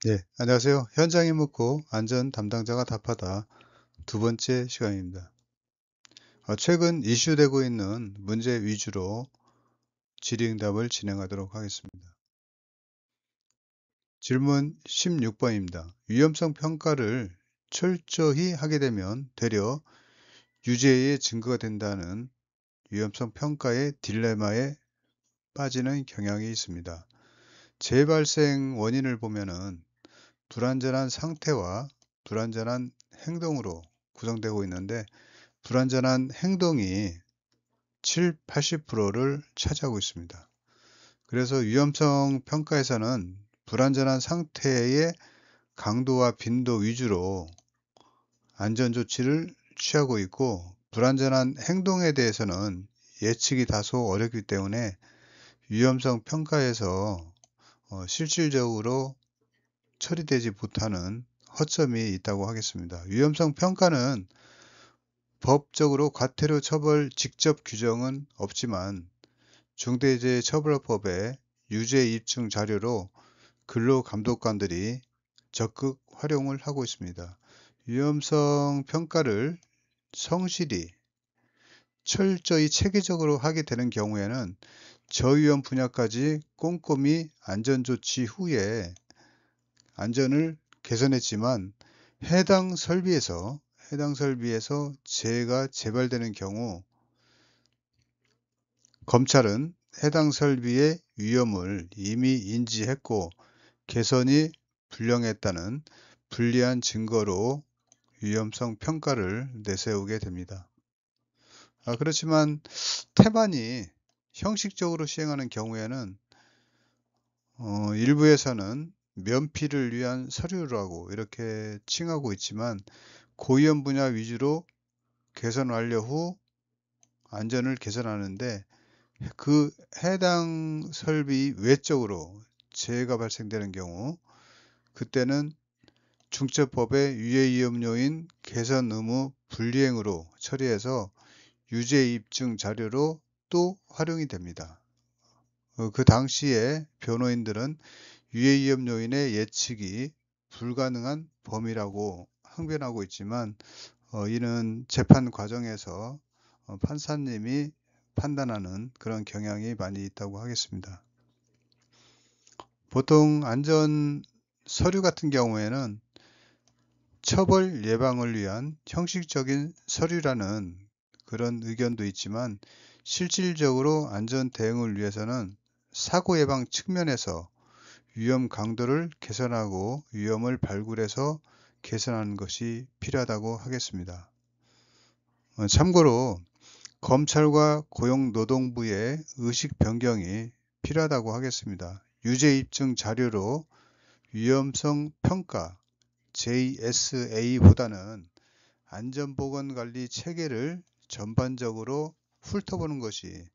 네, 안녕하세요. 현장에 묻고 안전 담당자가 답하다 두 번째 시간입니다. 최근 이슈되고 있는 문제 위주로 질의응답을 진행하도록 하겠습니다. 질문 16번입니다. 위험성 평가를 철저히 하게 되면 되려 유죄의 증거가 된다는 위험성 평가의 딜레마에 빠지는 경향이 있습니다. 재발생 원인을 보면은 불안전한 상태와 불안전한 행동으로 구성되고 있는데 불안전한 행동이 7, 80%를 차지하고 있습니다. 그래서 위험성 평가에서는 불안전한 상태의 강도와 빈도 위주로 안전조치를 취하고 있고 불안전한 행동에 대해서는 예측이 다소 어렵기 때문에 위험성 평가에서 실질적으로 처리되지 못하는 허점이 있다고 하겠습니다. 위험성 평가는 법적으로 과태료 처벌 직접 규정은 없지만 중대재해처벌법의 유죄 입증 자료로 근로감독관들이 적극 활용을 하고 있습니다. 위험성 평가를 성실히 철저히 체계적으로 하게 되는 경우에는 저위험 분야까지 꼼꼼히 안전조치 후에 안전을 개선했지만 해당 설비에서 재해가 재발되는 경우 검찰은 해당 설비의 위험을 이미 인지했고 개선이 불량했다는 불리한 증거로 위험성 평가를 내세우게 됩니다. 그렇지만 태반이 형식적으로 시행하는 경우에는 일부에서는 면피를 위한 서류라고 이렇게 칭하고 있지만 고위험 분야 위주로 개선 완료 후 안전을 개선하는데 그 해당 설비 외적으로 재해가 발생되는 경우 그때는 중처법의 유해위험 요인 개선 의무 불이행으로 처리해서 유죄 입증 자료로 또 활용이 됩니다. 그 당시에 변호인들은 유해위험 요인의 예측이 불가능한 범위라고 항변하고 있지만 이는 재판 과정에서 판사님이 판단하는 그런 경향이 많이 있다고 하겠습니다. 보통 안전 서류 같은 경우에는 처벌 예방을 위한 형식적인 서류라는 그런 의견도 있지만 실질적으로 안전 대응을 위해서는 사고 예방 측면에서 위험 강도를 개선하고 위험을 발굴해서 개선하는 것이 필요하다고 하겠습니다. 참고로 검찰과 고용노동부의 의식 변경이 필요하다고 하겠습니다. 유죄 입증 자료로 위험성 평가 JSA보다는 안전보건관리 체계를 전반적으로 훑어보는 것이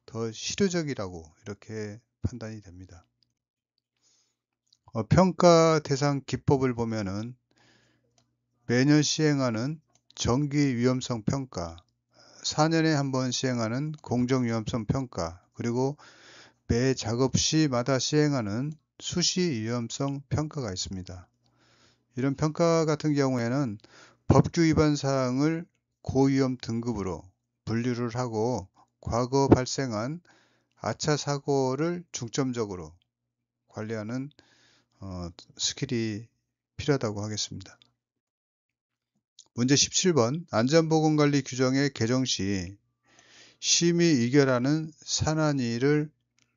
더 실효적이라고 이렇게 판단이 됩니다. 평가 대상 기법을 보면은 매년 시행하는 정기 위험성 평가, 4년에 한 번 시행하는 공정 위험성 평가, 그리고 매 작업 시마다 시행하는 수시 위험성 평가가 있습니다. 이런 평가 같은 경우에는 법규 위반 사항을 고위험 등급으로 분류를 하고 과거 발생한 아차 사고를 중점적으로 관리하는 스킬이 필요하다고 하겠습니다. 문제 17번 안전보건관리 규정의 개정 시 심의 의결하는 산안위를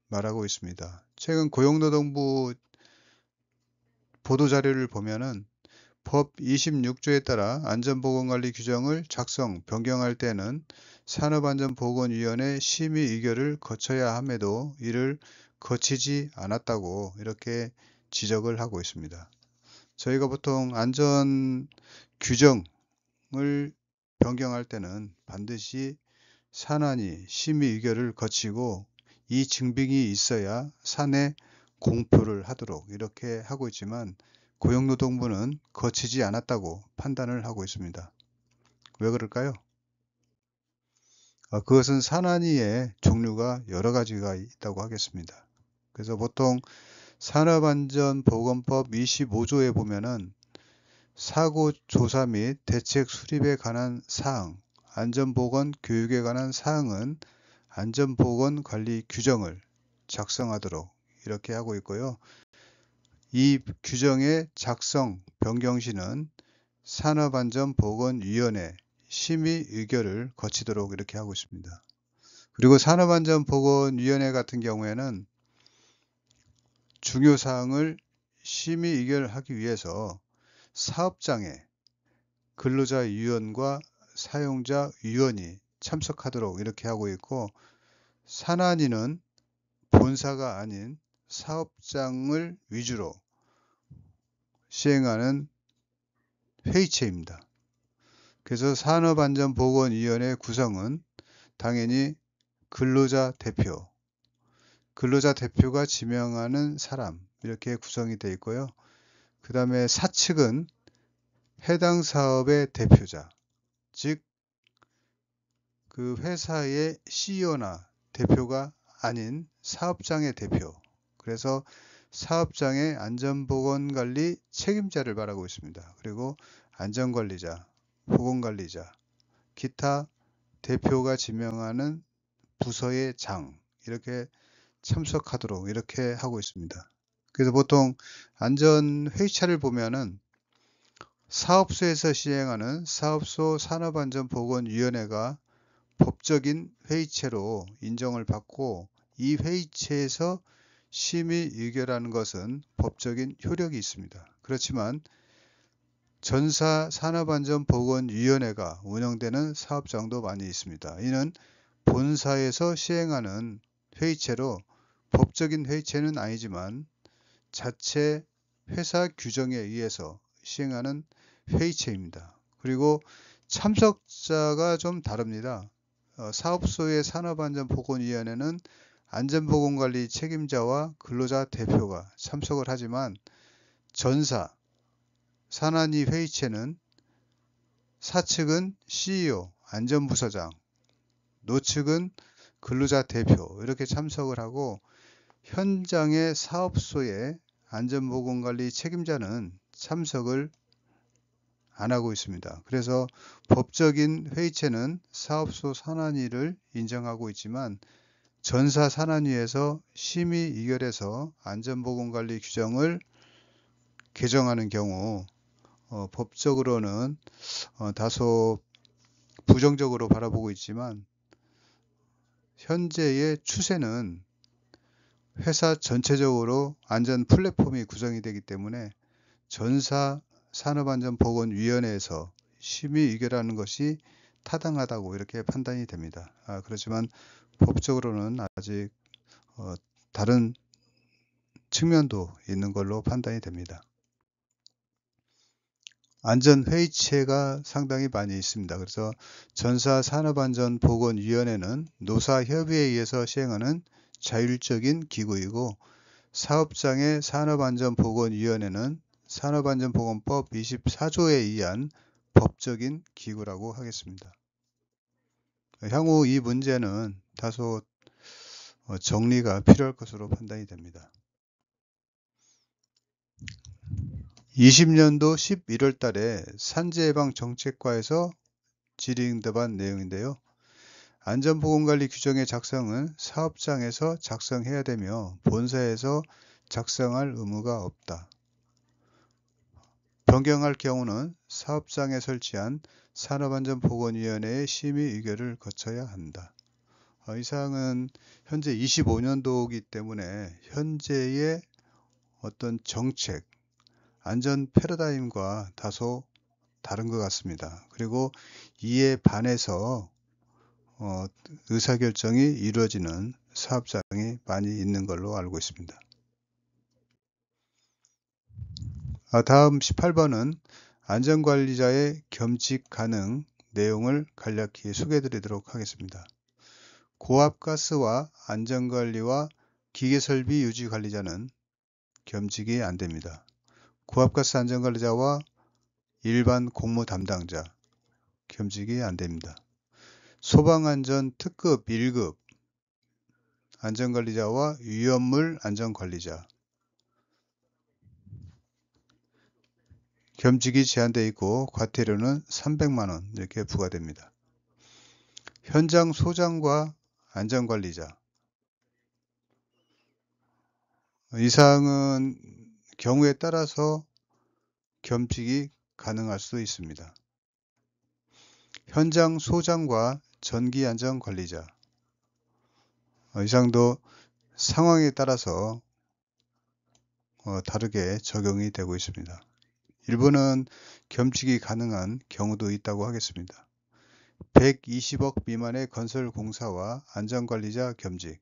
말하고 있습니다. 최근 고용노동부 보도자료를 보면은 법 26조에 따라 안전보건관리 규정을 작성, 변경할 때는 산업안전보건위원회 심의 의결을 거쳐야 함에도 이를 거치지 않았다고 이렇게 지적을 하고 있습니다. 저희가 보통 안전 규정을 변경할 때는 반드시 산안위 심의 의결을 거치고 이 증빙이 있어야 산에 공표를 하도록 이렇게 하고 있지만 고용노동부는 거치지 않았다고 판단을 하고 있습니다. 왜 그럴까요? 그것은 산안위의 종류가 여러 가지가 있다고 하겠습니다. 그래서 보통 산업안전보건법 25조에 보면은 사고 조사 및 대책 수립에 관한 사항, 안전보건 교육에 관한 사항은 안전보건 관리 규정을 작성하도록 이렇게 하고 있고요. 이 규정의 작성 변경 시는 산업안전보건위원회 심의 의결을 거치도록 이렇게 하고 있습니다. 그리고 산업안전보건위원회 같은 경우에는 중요사항을 심의 의결하기 위해서 사업장에 근로자위원과 사용자위원이 참석하도록 이렇게 하고 있고, 산안위는 본사가 아닌 사업장을 위주로 시행하는 회의체입니다. 그래서 산업안전보건위원회 구성은 당연히 근로자 대표가 지명하는 사람 이렇게 구성이 되어 있고요. 그 다음에 사측은 해당 사업의 대표자, 즉 그 회사의 CEO나 대표가 아닌 사업장의 대표, 그래서 사업장의 안전보건관리 책임자를 말하고 있습니다. 그리고 안전관리자, 보건관리자, 기타 대표가 지명하는 부서의 장 이렇게 참석하도록 이렇게 하고 있습니다. 그래서 보통 안전회의차를 보면은 사업소에서 시행하는 사업소 산업안전보건위원회가 법적인 회의체로 인정을 받고, 이 회의체에서 심의 의결하는 것은 법적인 효력이 있습니다. 그렇지만 전사 산업안전보건위원회가 운영되는 사업장도 많이 있습니다. 이는 본사에서 시행하는 회의체로 법적인 회의체는 아니지만 자체 회사 규정에 의해서 시행하는 회의체입니다. 그리고 참석자가 좀 다릅니다. 사업소의 산업안전보건위원회는 안전보건관리 책임자와 근로자 대표가 참석을 하지만 전사 산안위 회의체는 사측은 CEO, 안전부서장, 노측은 근로자 대표 이렇게 참석을 하고, 현장의 사업소의 안전보건관리 책임자는 참석을 안 하고 있습니다. 그래서 법적인 회의체는 사업소 산안위를 인정하고 있지만 전사 산안위에서 심의 의결해서 안전보건관리 규정을 개정하는 경우 법적으로는 다소 부정적으로 바라보고 있지만, 현재의 추세는 회사 전체적으로 안전 플랫폼이 구성이 되기 때문에 전사 산업안전보건위원회에서 심의 의결하는 것이 타당하다고 이렇게 판단이 됩니다. 그렇지만 법적으로는 아직 다른 측면도 있는 걸로 판단이 됩니다. 안전회의체가 상당히 많이 있습니다. 그래서 전사 산업안전보건위원회는 노사협의에 의해서 시행하는 자율적인 기구이고, 사업장의 산업안전보건위원회는 산업안전보건법 24조에 의한 법적인 기구라고 하겠습니다. 향후 이 문제는 다소 정리가 필요할 것으로 판단이 됩니다. 20년도 11월 달에 산재예방정책과에서 질의응답한 내용인데요. 안전보건관리 규정의 작성은 사업장에서 작성해야 되며 본사에서 작성할 의무가 없다. 변경할 경우는 사업장에 설치한 산업안전보건위원회의 심의 의결을 거쳐야 한다. 이 사항은 현재 25년도이기 때문에 현재의 어떤 정책, 안전 패러다임과 다소 다른 것 같습니다. 그리고 이에 반해서 의사결정이 이루어지는 사업장이 많이 있는 걸로 알고 있습니다. 다음 18번은 안전관리자의 겸직 가능 내용을 간략히 소개해 드리도록 하겠습니다. 고압가스와 안전관리와 기계설비 유지관리자는 겸직이 안 됩니다. 고압가스 안전관리자와 일반 공무 담당자 겸직이 안 됩니다. 소방안전 특급 1급 안전관리자와 위험물 안전관리자, 겸직이 제한되어 있고 과태료는 300만원 이렇게 부과됩니다. 현장 소장과 안전관리자, 이 사항은 경우에 따라서 겸직이 가능할 수도 있습니다. 현장 소장과 전기안전관리자, 이 사항도 상황에 따라서 다르게 적용이 되고 있습니다. 일부는 겸직이 가능한 경우도 있다고 하겠습니다. 120억 미만의 건설공사와 안전관리자 겸직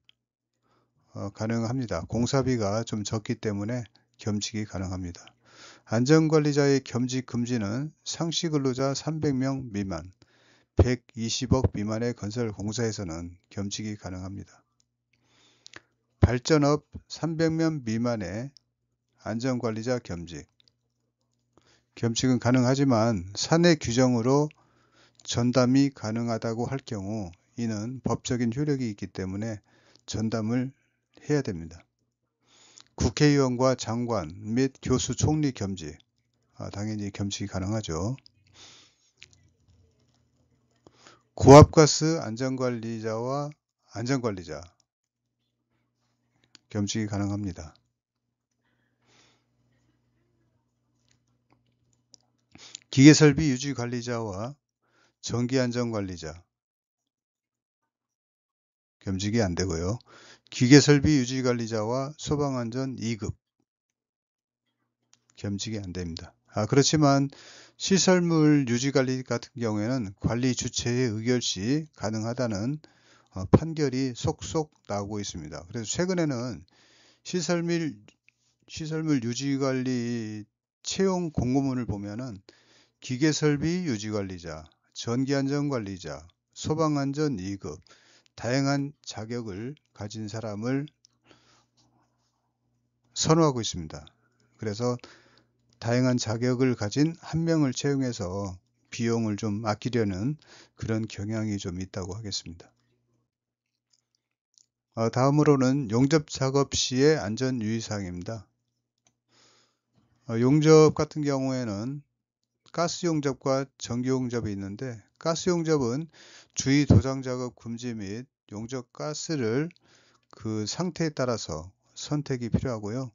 가능합니다. 공사비가 좀 적기 때문에 겸직이 가능합니다. 안전관리자의 겸직 금지는 상시근로자 300명 미만, 120억 미만의 건설공사에서는 겸직이 가능합니다. 발전업 300명 미만의 안전관리자 겸직, 겸직은 가능하지만 사내 규정으로 전담이 가능하다고 할 경우 이는 법적인 효력이 있기 때문에 전담을 해야 됩니다. 국회의원과 장관 및 교수 총리 겸직, 당연히 겸직이 가능하죠. 고압가스 안전관리자와 안전관리자 겸직이 가능합니다. 기계설비 유지관리자와 전기안전관리자 겸직이 안되고요. 기계설비 유지관리자와 소방안전 2급 겸직이 안됩니다. 그렇지만 시설물 유지관리 같은 경우에는 관리 주체의 의결 시 가능하다는 판결이 속속 나오고 있습니다. 그래서 최근에는 시설물 유지관리 채용 공고문을 보면은 기계설비 유지관리자, 전기안전관리자, 소방안전 2급 다양한 자격을 가진 사람을 선호하고 있습니다. 그래서 다양한 자격을 가진 한 명을 채용해서 비용을 좀 아끼려는 그런 경향이 좀 있다고 하겠습니다. 다음으로는 용접 작업 시의 안전 유의사항입니다. 용접 같은 경우에는 가스 용접과 전기 용접이 있는데, 가스 용접은 주의 도장 작업 금지 및 용접 가스를 그 상태에 따라서 선택이 필요하고요.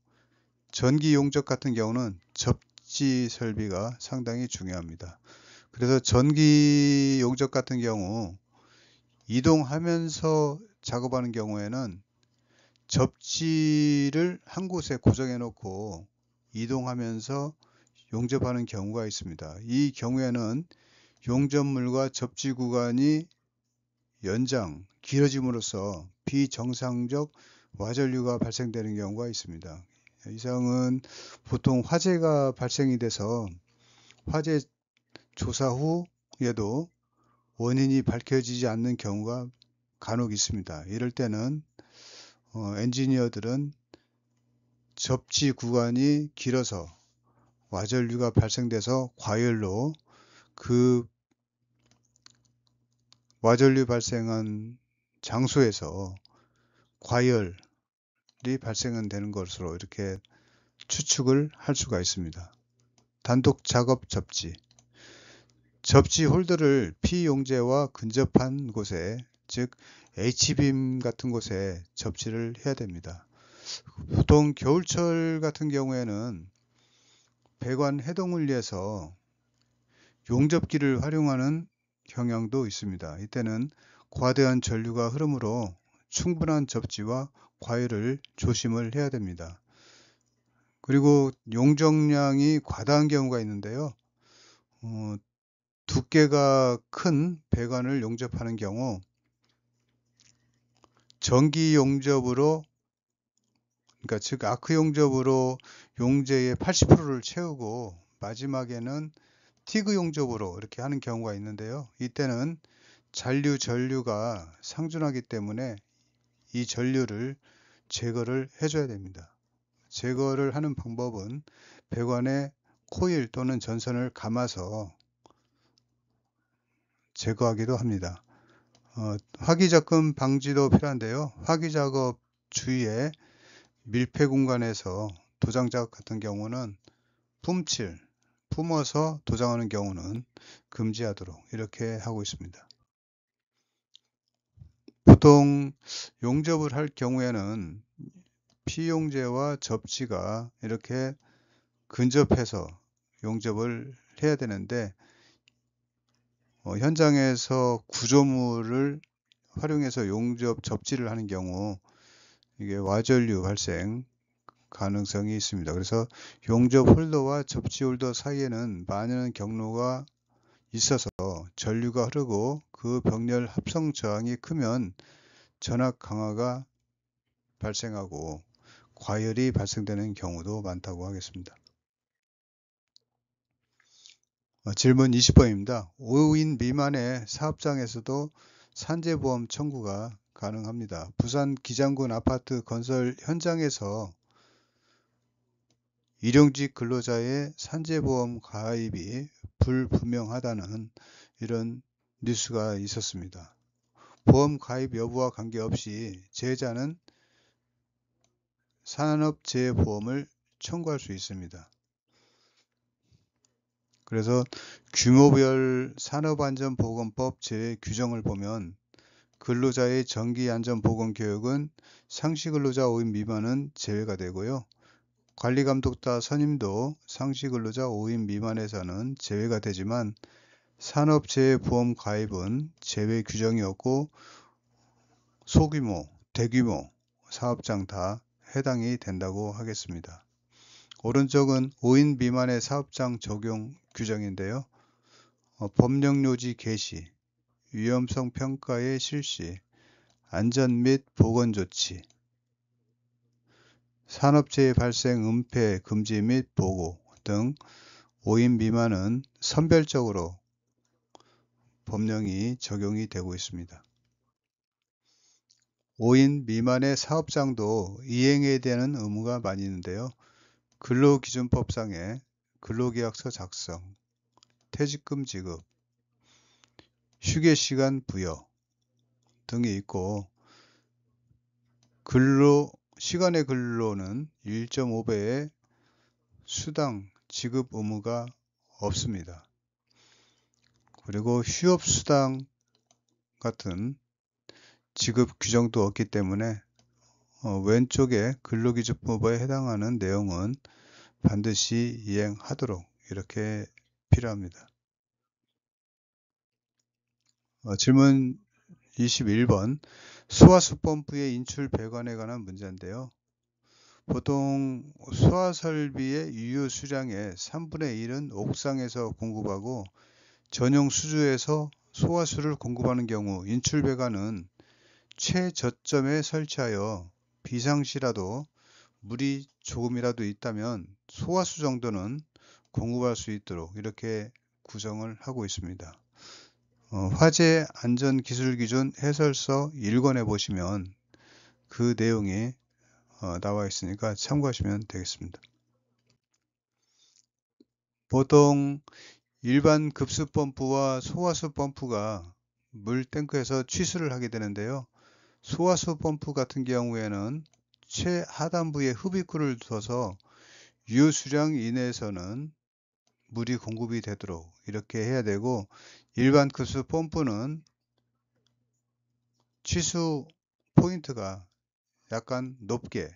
전기 용접 같은 경우는 접지 설비가 상당히 중요합니다. 그래서 전기 용접 같은 경우 이동하면서 작업하는 경우에는 접지를 한 곳에 고정해 놓고 이동하면서 용접하는 경우가 있습니다. 이 경우에는 용접물과 접지 구간이 길어짐으로써 비정상적 와전류가 발생되는 경우가 있습니다. 이 사항은 보통 화재가 발생이 돼서 화재 조사 후에도 원인이 밝혀지지 않는 경우가 간혹 있습니다. 이럴 때는 엔지니어들은 접지 구간이 길어서 와전류가 발생돼서 과열로 그 와전류 발생한 장소에서 과열이 발생되는 것으로 이렇게 추측을 할 수가 있습니다. 단독 작업 접지, 접지 홀더를 피용재와 근접한 곳에, 즉 H빔 같은 곳에 접지를 해야 됩니다. 보통 겨울철 같은 경우에는 배관 해동을 위해서 용접기를 활용하는 경향도 있습니다. 이때는 과대한 전류가 흐르므로 충분한 접지와 과열을 조심을 해야 됩니다. 그리고 용적량이 과다한 경우가 있는데요. 두께가 큰 배관을 용접하는 경우 전기 용접으로, 그러니까 즉 아크 용접으로 용재의 80%를 채우고 마지막에는 티그 용접으로 이렇게 하는 경우가 있는데요. 이때는 잔류 전류가 상준하기 때문에 이 전류를 제거를 해줘야 됩니다. 제거를 하는 방법은 배관에 코일 또는 전선을 감아서 제거하기도 합니다. 화기접근 방지도 필요한데요. 화기작업 주위에 밀폐 공간에서 도장 작업 같은 경우는 뿜어서 도장하는 경우는 금지하도록 이렇게 하고 있습니다. 보통 용접을 할 경우에는 피용제와 접지가 이렇게 근접해서 용접을 해야 되는데 현장에서 구조물을 활용해서 용접 접지를 하는 경우 이게 와전류 발생 가능성이 있습니다. 그래서 용접 홀더와 접지 홀더 사이에는 많은 경로가 있어서 전류가 흐르고 그 병렬 합성 저항이 크면 전압 강화가 발생하고 과열이 발생되는 경우도 많다고 하겠습니다. 질문 20번입니다. 5인 미만의 사업장에서도 산재보험 청구가 가능합니다. 부산 기장군 아파트 건설 현장에서 일용직 근로자의 산재보험 가입이 불분명하다는 이런 뉴스가 있었습니다. 보험 가입 여부와 관계없이 제자는 산업재해보험을 청구할 수 있습니다. 그래서 규모별 산업안전보건법 제 규정을 보면 근로자의 정기안전보건교육은 상시근로자 5인 미만은 제외가 되고요. 관리감독자 선임도 상시근로자 5인 미만에서는 제외가 되지만 산업재해보험 가입은 제외 규정이 없고 소규모, 대규모 사업장 다 해당이 된다고 하겠습니다. 오른쪽은 5인 미만의 사업장 적용 규정인데요. 법령요지 개시, 위험성 평가의 실시, 안전 및 보건조치, 산업재해 발생 은폐 금지 및 보고 등 5인 미만은 선별적으로 법령이 적용이 되고 있습니다. 5인 미만의 사업장도 이행해야 되는 의무가 많이 있는데요. 근로기준법상의 근로계약서 작성, 퇴직금 지급, 휴게시간 부여 등이 있고 시간의 근로는 1.5배의 수당 지급 의무가 없습니다. 그리고 휴업수당 같은 지급 규정도 없기 때문에 왼쪽에 근로기준법에 해당하는 내용은 반드시 이행하도록 이렇게 필요합니다. 질문 21번 수화수 펌프의 인출 배관에 관한 문제인데요. 보통 수화설비의 유효 수량의 3분의 1은 옥상에서 공급하고 전용 수주에서 소화수를 공급하는 경우 인출 배관은 최저점에 설치하여 비상시라도 물이 조금이라도 있다면 소화수 정도는 공급할 수 있도록 이렇게 구성을 하고 있습니다. 화재 안전기술기준 해설서 1권에 보시면 그 내용이 나와 있으니까 참고하시면 되겠습니다. 보통 일반 급수 펌프와 소화수 펌프가 물 탱크에서 취수를 하게 되는데요. 소화수 펌프 같은 경우에는 최하단부에 흡입구를 둬서 유효 수량 이내에서는 물이 공급이 되도록 이렇게 해야 되고, 일반 급수 펌프는 취수 포인트가 약간 높게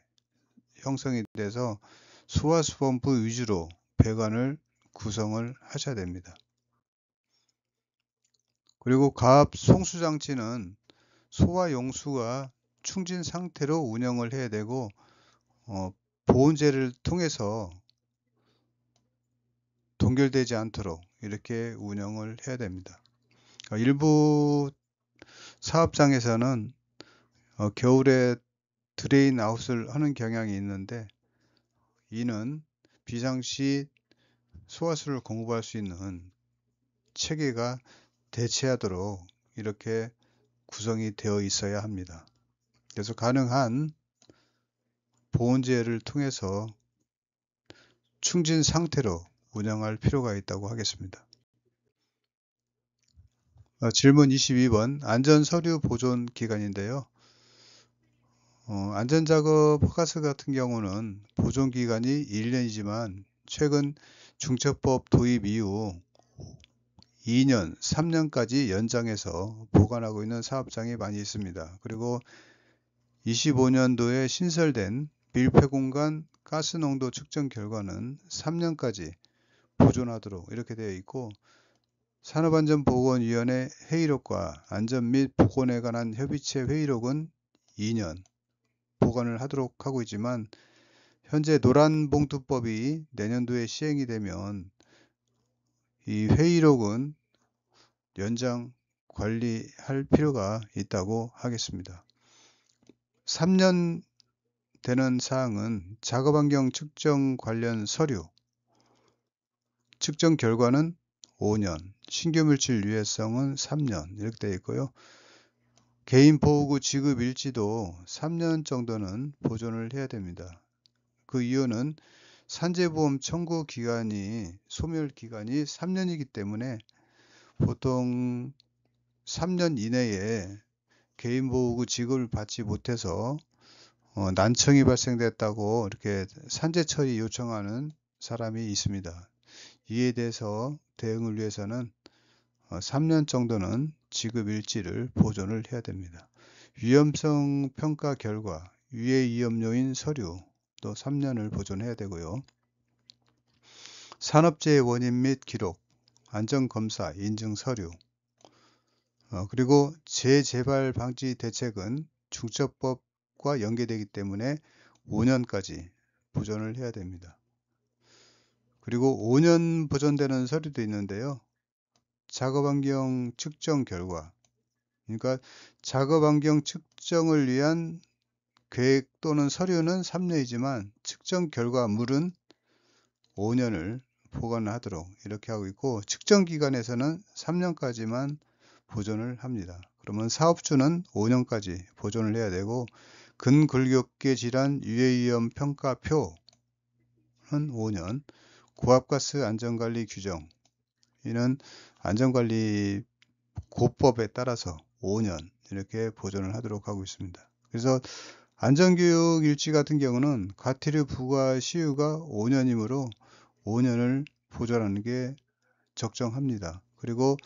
형성이 돼서 소화수 펌프 위주로 배관을 구성을 하셔야 됩니다. 그리고 가압 송수장치는 소화 용수가 충진 상태로 운영을 해야 되고 보온재를 통해서 동결되지 않도록 이렇게 운영을 해야 됩니다. 일부 사업장에서는 겨울에 드레인 아웃을 하는 경향이 있는데, 이는 비상시 소화수를 공급할 수 있는 체계가 대체하도록 이렇게 구성이 되어 있어야 합니다. 그래서 가능한 보온재를 통해서 충진 상태로 운영할 필요가 있다고 하겠습니다. 질문 22번 안전서류 보존 기간인데요. 안전작업 허가서 같은 경우는 보존 기간이 1년이지만 최근 중첩법 도입 이후 2년, 3년까지 연장해서 보관하고 있는 사업장이 많이 있습니다. 그리고 25년도에 신설된 밀폐공간 가스농도 측정 결과는 3년까지 보존하도록 이렇게 되어 있고, 산업안전보건위원회 회의록과 안전 및 보건에 관한 협의체 회의록은 2년 보관을 하도록 하고 있지만, 현재 노란봉투법이 내년도에 시행이 되면 이 회의록은 연장 관리할 필요가 있다고 하겠습니다. 3년 되는 사항은 작업환경 측정 관련 서류, 측정 결과는 5년, 신규물질 유해성은 3년 이렇게 되어 있고요. 개인보호구 지급 일지도 3년 정도는 보존을 해야 됩니다. 그 이유는 산재보험 청구 기간이, 소멸 기간이 3년이기 때문에 보통 3년 이내에 개인보호구 지급을 받지 못해서 난청이 발생됐다고 이렇게 산재 처리 요청하는 사람이 있습니다. 이에 대해서 대응을 위해서는 3년 정도는 지급 일지를 보존을 해야 됩니다. 위험성 평가 결과, 유해 위험 요인 서류 또 3년을 보존해야 되고요. 산업재해 원인 및 기록, 안전검사 인증 서류, 그리고 재재발 방지 대책은 중첩법과 연계되기 때문에 5년까지 보존을 해야 됩니다. 그리고 5년 보존되는 서류도 있는데요. 작업환경 측정 결과, 그러니까 작업환경 측정을 위한 계획 또는 서류는 3년이지만 측정 결과물은 5년을 보관하도록 이렇게 하고 있고, 측정 기간에서는 3년까지만 보존을 합니다. 그러면 사업주는 5년까지 보존을 해야 되고, 근골격계 질환 유해위험 평가표는 5년, 고압가스 안전관리 규정, 이는 안전관리 고법에 따라서 5년 이렇게 보존을 하도록 하고 있습니다. 그래서 안전교육 일지 같은 경우는 과태료 부과 시효가 5년이므로 5년을 보존하는 게 적정합니다. 그리고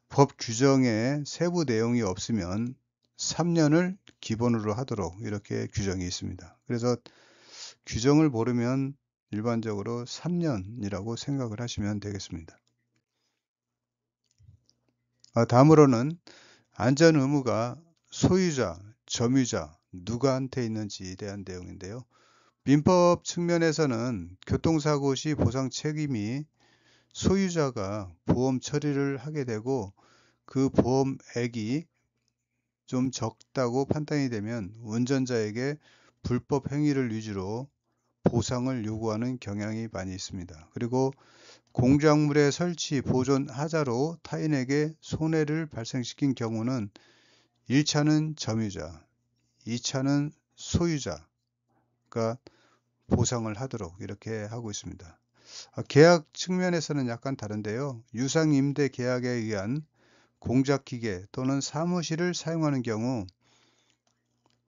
법 규정에 세부 내용이 없으면 3년을 기본으로 하도록 이렇게 규정이 있습니다. 그래서 규정을 모르면 일반적으로 3년이라고 생각을 하시면 되겠습니다. 다음으로는 안전 의무가 소유자, 점유자, 누구한테 있는지에 대한 내용인데요. 민법 측면에서는 교통사고 시 보상 책임이 소유자가 보험 처리를 하게 되고, 그 보험액이 좀 적다고 판단이 되면 운전자에게 불법 행위를 위주로 보상을 요구하는 경향이 많이 있습니다. 그리고 공작물의 설치, 보존 하자로 타인에게 손해를 발생시킨 경우는 1차는 점유자, 2차는 소유자가 보상을 하도록 이렇게 하고 있습니다. 계약 측면에서는 약간 다른데요. 유상임대 계약에 의한 공작기계 또는 사무실을 사용하는 경우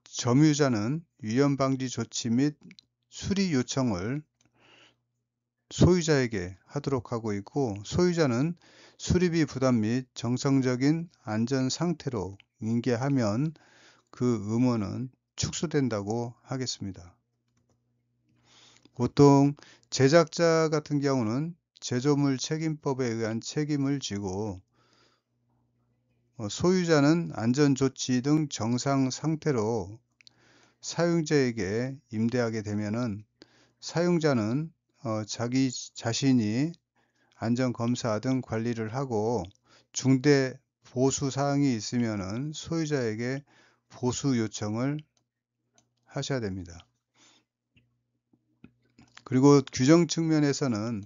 점유자는 위험방지 조치 및 수리 요청을 소유자에게 하도록 하고 있고, 소유자는 수리비 부담 및 정상적인 안전 상태로 인계하면 그 의무는 축소된다고 하겠습니다. 보통 제작자 같은 경우는 제조물 책임법에 의한 책임을 지고, 소유자는 안전조치 등 정상 상태로 사용자에게 임대하게 되면은 사용자는 자기 자신이 안전검사 등 관리를 하고, 중대 보수 사항이 있으면은 소유자에게 보수 요청을 하셔야 됩니다. 그리고 규정 측면에서는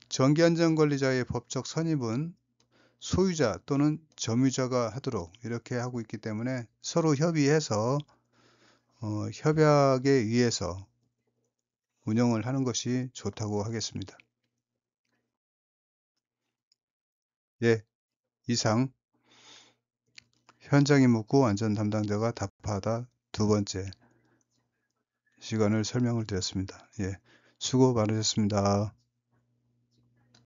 정기안전관리자의 법적 선임은 소유자 또는 점유자가 하도록 이렇게 하고 있기 때문에 서로 협의해서 협약에 의해서 운영을 하는 것이 좋다고 하겠습니다. 예, 이상 현장이 묻고 안전 담당자가 답하다 두 번째 시간을 설명을 드렸습니다. 예, 수고 많으셨습니다.